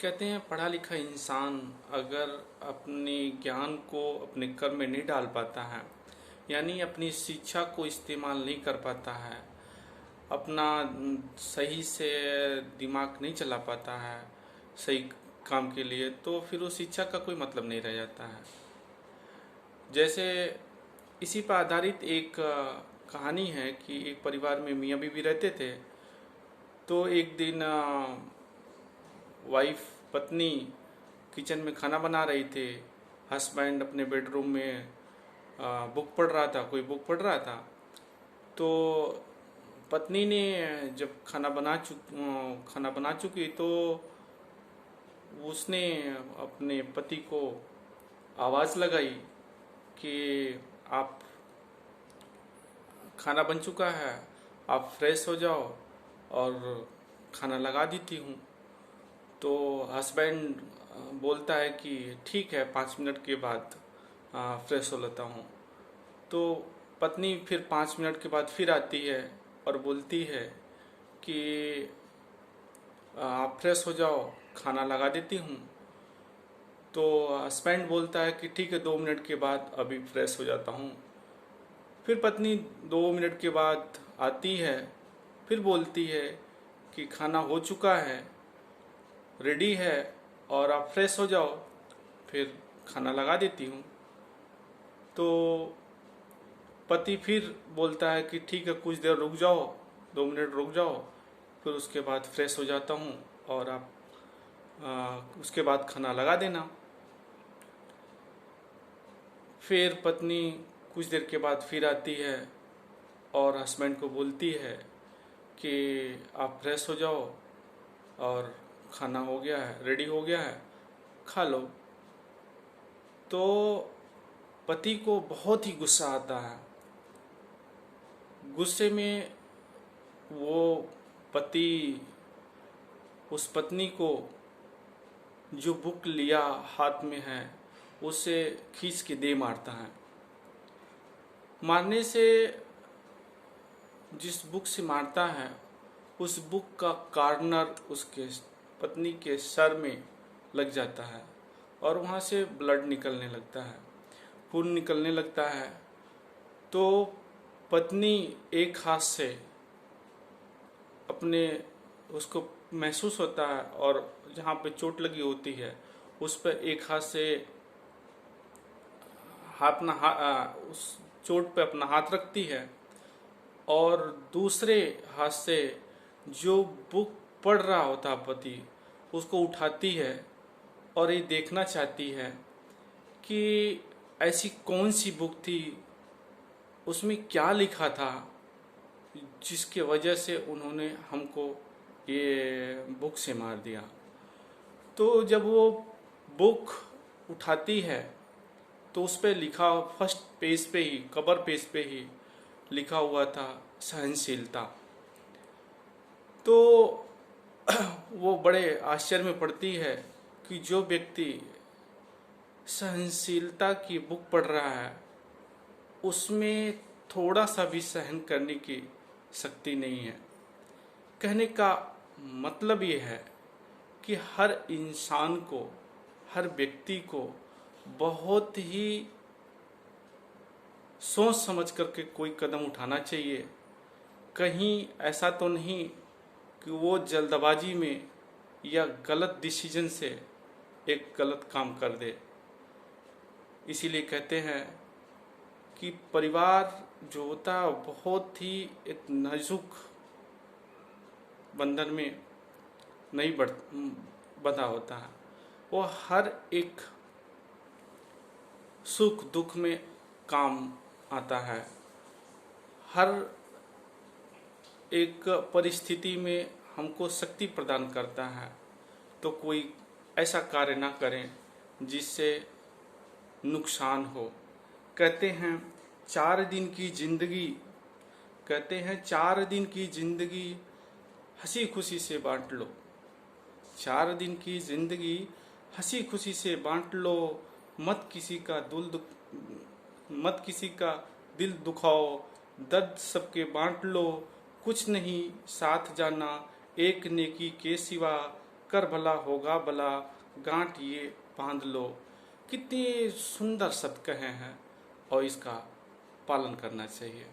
कहते हैं पढ़ा लिखा इंसान अगर अपने ज्ञान को अपने कर्म में नहीं डाल पाता है, यानी अपनी शिक्षा को इस्तेमाल नहीं कर पाता है, अपना सही से दिमाग नहीं चला पाता है सही काम के लिए, तो फिर उस शिक्षा का कोई मतलब नहीं रह जाता है। जैसे इसी पर आधारित एक कहानी है कि एक परिवार में मियाँ बीवी रहते थे। तो एक दिन वाइफ पत्नी किचन में खाना बना रही थी, हस्बैंड अपने बेडरूम में बुक पढ़ रहा था, कोई बुक पढ़ रहा था। तो पत्नी ने जब खाना बना चुकी तो उसने अपने पति को आवाज़ लगाई कि आप, खाना बन चुका है, आप फ्रेश हो जाओ और खाना लगा देती हूँ। तो हस्बैंड बोलता है कि ठीक है, 5 मिनट के बाद फ्रेश हो लेता हूँ। तो पत्नी फिर 5 मिनट के बाद फिर आती है और बोलती है कि आप फ्रेश हो जाओ, खाना लगा देती हूँ। तो हस्बैंड बोलता है कि ठीक है, 2 मिनट के बाद अभी फ्रेश हो जाता हूँ। फिर पत्नी 2 मिनट के बाद आती है, फिर बोलती है कि खाना हो चुका है, रेडी है और आप फ्रेश हो जाओ, फिर खाना लगा देती हूँ। तो पति फिर बोलता है कि ठीक है, कुछ देर रुक जाओ, 2 मिनट रुक जाओ, फिर उसके बाद फ्रेश हो जाता हूँ और आप उसके बाद खाना लगा देना। फिर पत्नी कुछ देर के बाद फिर आती है और हस्बैंड को बोलती है कि आप फ्रेश हो जाओ और खाना हो गया है, रेडी हो गया है, खा लो। तो पति को बहुत ही गुस्सा आता है। गुस्से में वो पति उस पत्नी को जो बुक लिया हाथ में है उसे खींच के दे मारता है। मारने से, जिस बुक से मारता है उस बुक का कार्नर उसके पत्नी के सर में लग जाता है और वहाँ से ब्लड निकलने लगता है, खून निकलने लगता है। तो पत्नी एक हाथ से अपने, उसको महसूस होता है और जहाँ पे चोट लगी होती है उस पर एक हाथ से उस चोट पे अपना हाथ रखती है और दूसरे हाथ से जो बुक पढ़ रहा होता पति उसको उठाती है और ये देखना चाहती है कि ऐसी कौन सी बुक थी, उसमें क्या लिखा था जिसके वजह से उन्होंने हमको ये बुक से मार दिया। तो जब वो बुक उठाती है तो उस पर लिखा, फर्स्ट पेज पे ही, कवर पेज पे ही लिखा हुआ था सहनशीलता। तो वो बड़े आश्चर्य में पड़ती है कि जो व्यक्ति सहनशीलता की बुक पढ़ रहा है उसमें थोड़ा सा भी सहन करने की शक्ति नहीं है। कहने का मतलब ये है कि हर इंसान को, हर व्यक्ति को बहुत ही सोच समझ करके कोई कदम उठाना चाहिए। कहीं ऐसा तो नहीं कि वो जल्दबाजी में या गलत डिसीजन से एक गलत काम कर दे। इसीलिए कहते हैं कि परिवार जो होता है बहुत ही एक नाजुक बंधन में नहीं बंधा होता है। वो हर एक सुख दुख में काम आता है, हर एक परिस्थिति में हमको शक्ति प्रदान करता है। तो कोई ऐसा कार्य ना करें जिससे नुकसान हो। कहते हैं 4 दिन की जिंदगी, कहते हैं 4 दिन की जिंदगी हंसी खुशी से बांट लो। 4 दिन की जिंदगी हंसी खुशी से बांट लो, मत किसी का दिल दुखाओ, दर्द सबके बांट लो। कुछ नहीं साथ जाना एक नेकी के सिवा, कर भला होगा भला, गांठ ये बांध लो। कितने सुंदर शब्द कहे हैं और इसका पालन करना चाहिए।